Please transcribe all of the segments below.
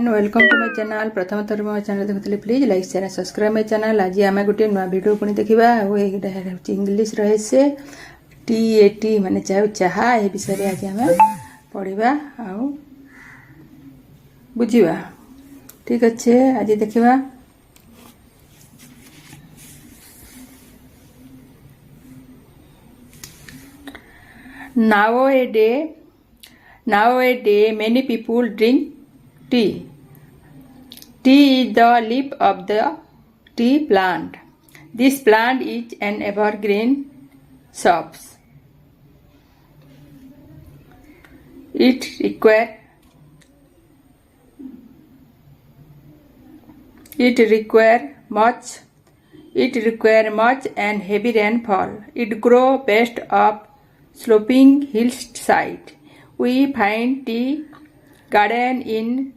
Welcome to my channel. प्रथम थर मो चैनल देखुले please like share subscribe my channel. आज आम गोटे नुआ वीडियो पुणी देखा इंग्लिश रहे से टी ए टी माने चाहा ए विषय आज आम पढ़ा आ बुझा। ठीक अच्छे आज देखा Nowadays many people drink tea. Tea is the leaf of the tea plant. This plant is an evergreen shrub. It require much and heavy rainfall. It grows best of sloping hillside. We find tea garden in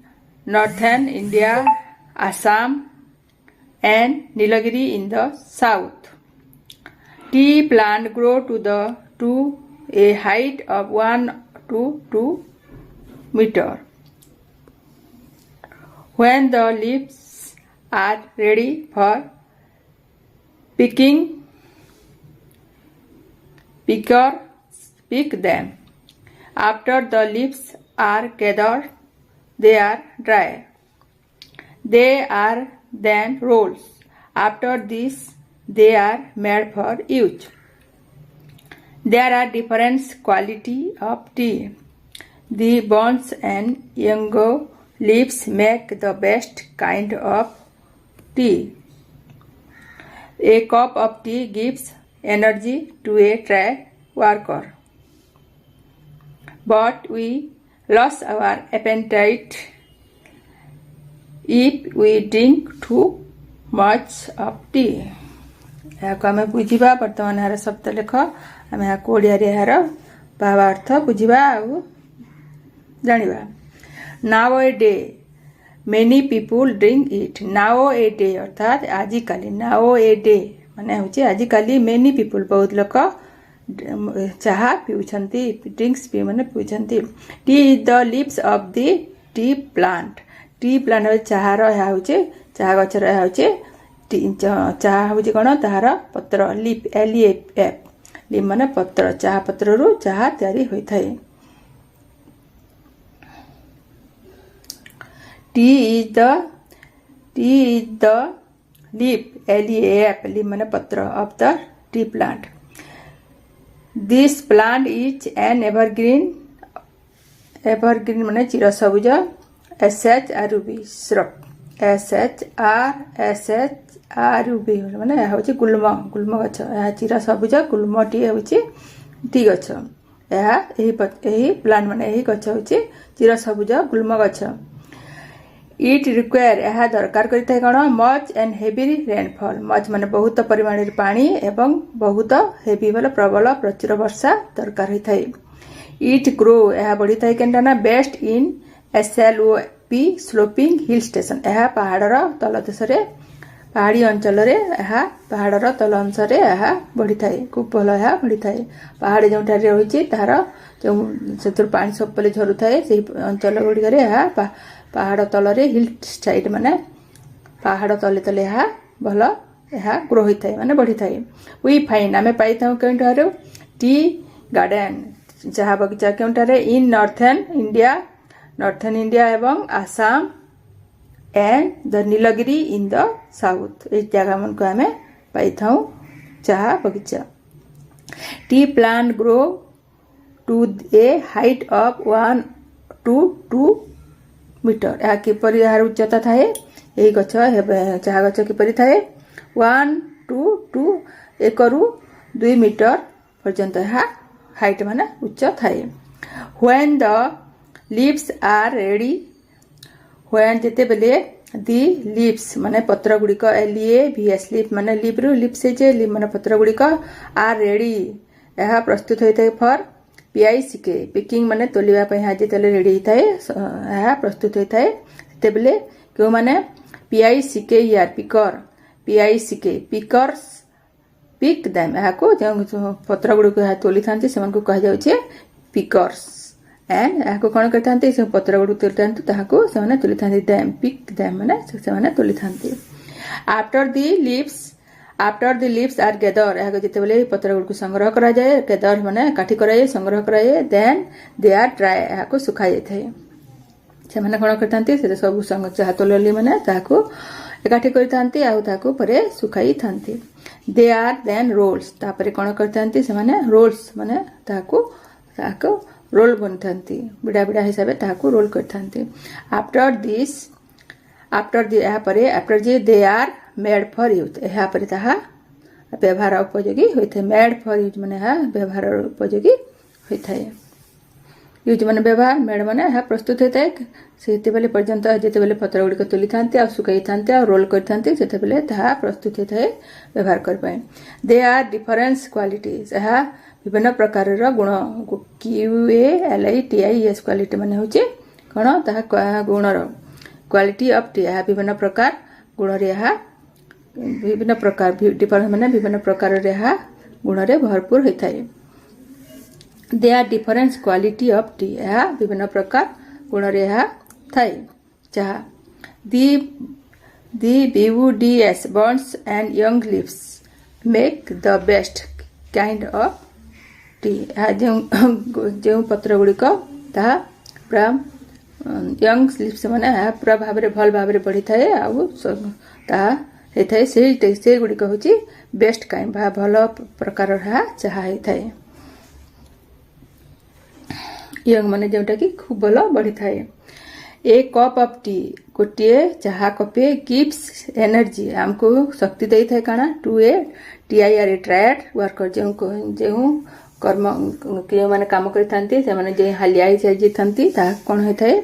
northern India, Assam and Nilgiri in the south. Tea plant grow to a height of 1 to 2 meter. When the leaves are ready for picking, pickers pick them. After the leaves are gathered, they are dry. They are then rolled. After this, they are made for use. There are different qualities of tea. The bones and young leaves make the best kind of tea. A cup of tea gives energy to a track worker. But we lose our appetite if we drink too much of tea. यहाँ आम बुझा बर्तमान यार शब्द लेख आम यहाँ ओडिया यार भावार्थ बुझा जाना। Now a day many people drink it. Now a day अर्थात आजिकाली। नाउ ए डे माने हूँ आजिकाली मेनी पीपुल बहुत लोक चाहा पिउछंती ड्रिंक्स पी माने पिउछंती। Tea is the leaves of the tea plant. Tea plant चाहा रहा होचे चाहा गछ रहा होचे चाहा होचे कोन ताहार पत्र लीफ एफ लीफ माने पत्र चाहा पत्र रु चाहा तयारी होई थाए। T is the leaf F leaf माने पत्र of the tea plant. This plant is an evergreen माने चिर सबुज SHRUB shrub SHRUB माने यह हूँ गुल्म गछ यह चिर सबुज गुल्म टी हूँ टी गछ यही प्लांट माने यही गछ हूँ चिर सबुज गुल्म गछ। इट रिक्वायर यह दरकार करता है कौन much and heavy rainfall. Much माने बहुत परिमाण पानी एवं बहुत हेवी वाला प्रबल प्रचुर वर्षा दरकार होता है। इट ग्रो यह बढ़ी था केना best in SLOP sloping hill station. यह पहाड़र तल देश पहाड़ी अंचल पहाड़र तल अंश बढ़ी थाए खूब भल यह बढ़ी थाए। पहाड़ जो रही तार जो पानी सब झरू थाए से अंचल गुड़िक पहाड़ तलरे हिल साइड माने पहाड़ तले तले यह भल यह ग्रो होता है माने बढ़ी थाए। वी फाइन आम पाई था क्यों टी गार्डन चाहा बगीचा क्योंठारे इन नॉर्थन इंडिया एवं Assam and the Nilgiri in the south. इस जगह मन को आम पाई था चाहा बगीचा। Tea plant grow to a height of 1 to 2 metre. यह किपर यार उच्चता थाए यही गछ चाहा गछ किपर थाए 1 to 2 मीटर पर्यंत यह हाइट माने उच्च थाए। When the leaves are ready when जेते बेले दी लीव्स माने पत्र गुड़िक LEAVS लीफ माने लीफ रु लीफ से लीफ माने पत्र गुड़िक आर रेडी यह प्रस्तुत होता है फॉर PICK पिकिंग माने तोलिबा पई हाजे तले रेडी थाए यह प्रस्तुत होता है। ते बेले क्यों माने PICK यार PICK पिकर्स पिक देम यह को जो पत्र गुड़िक तोली था से कह जाउछे पिकर्स एंड यहाँ कौन करते से पत्र गुड़ तुली तुली था दैम पिक दैम मैंने तुली था after the leaves are gather यहाँ जिते पत्र गुड़ को संग्रह करा जाए गेदर माने काठी कराए संग्रह कराए देन दे आर ड्राए यहाँ सुखा जाए से मैंने कौन करते सब जहाँ तोलली मैंने एकाठी कर सुखाई था दे आर देन रोल्स तापर कौन करते से रोल्स माने रोल बनी था बिड़ा बिड़ा हिसाब से रोल करते आफ्टर जी they are made for use यहाँ व्यवहार उपयोगी होता है मेड फॉर यूज मैंने व्यवहार उपयोगी होता है यूज मैंने व्यवहार मेड मैंने प्रस्तुत होता है से पर्यंत जिते पत्र गुड़िक तुली था सुखाई था रोल करते प्रस्तुत होता है व्यवहार करने दे आर डिफरेन्स क्वालिटीज यह विभिन्न प्रकार गुण QALITIES क्वालिटी मान हूँ कौन गुणर क्वालिटी ऑफ टी यह विभिन्न प्रकार गुण विभिन्न प्रकार डिफरेन्स मान विभिन्न प्रकार गुण भरपूर होता है they are difference quality of tea यह विभिन्न प्रकार गुण थाए चाह the BUDS bonds and young leaves make the best kind of tea जो पत्र गुड़िक पूरा यंग लीव्स मैंने पूरा भाव भल भाव बढ़ी थाए आए से गुड़िक हूँ बेस्ट काइंड भल प्रकार चाह होता है यंग माने जोटा कि खूब भल बढ़ी थाए ए कप ऑफ टी गोटे चाह कपे गिव्स एनर्जी आमको शक्ति दे था काना to a TIR tired worker जो कर्म जो मैंने कम करते हालिया था कौन होता है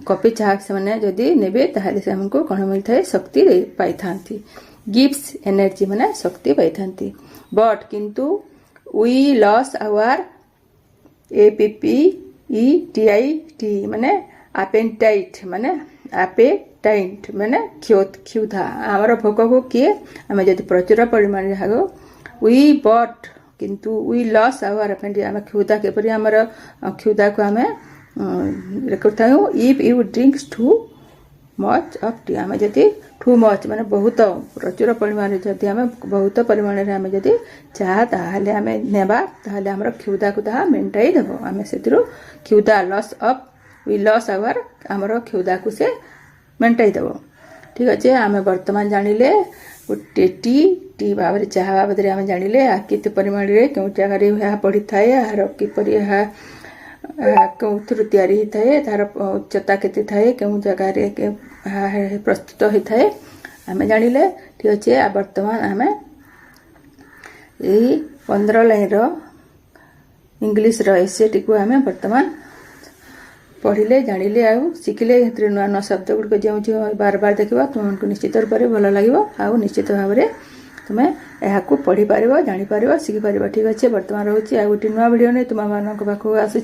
कपे चाह से जदि नेबे ताहले से हमको कौन मिलता है शक्ति पाई था गिव्स एनर्जी माने शक्ति पाई था बट किंतु वी लॉस आवर APPETIT माने अपेटाइट माने अपेटाइट माने क्षुधा आमर भोक को किए आम जब प्रचुर परिमाण वी बट किंतु वी लॉस आवर अपेटाइट आम क्षुधा केपरि आमर क्षुधा को आम करता if you drinks too much of T आम जदि टू मच माने बहुत प्रचुर परिमाण जदि आम बहुत परिमाण आम जदि चाह ताहले आम नेबा ताहले आमर क्षुधा को ताहा मेंटाई देबो आम से क्षुधा loss of we loss our आमर क्षुधा को से मेंटाई देबो ठीक अच्छे आम वर्तमान जानिले गोटे टी भाव चाह बाबद आम जानिले केते परिमाण रे केउ जगह पड़ी थाए यार किपरि कौथुर तैयारी होता है तार उच्चता केते थाए केउ जगह रे प्रस्तुत होता है आम जानिले ठीक अच्छे वर्तमान आम यही 15 लाइन इंग्लिश एसे टी आम वर्तमान पढ़िले जानिले आउ शिखिले नुआ नुआ शब्द गुड़िक जो बार बार देखा तुमको निश्चित रूप से भल लगे आउ निश्चित भाव में तुम्हें यह पढ़ी पार जापर शिखिपार ठीक अच्छे बर्तमान रोचे आ गोटे नुआ वीडियो नहीं तुम पाखक आसूँ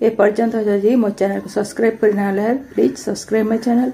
ए पर्यंत जदि मो चैनल को सब्सक्राइब करना प्लीज सब्सक्राइब माय चैनल।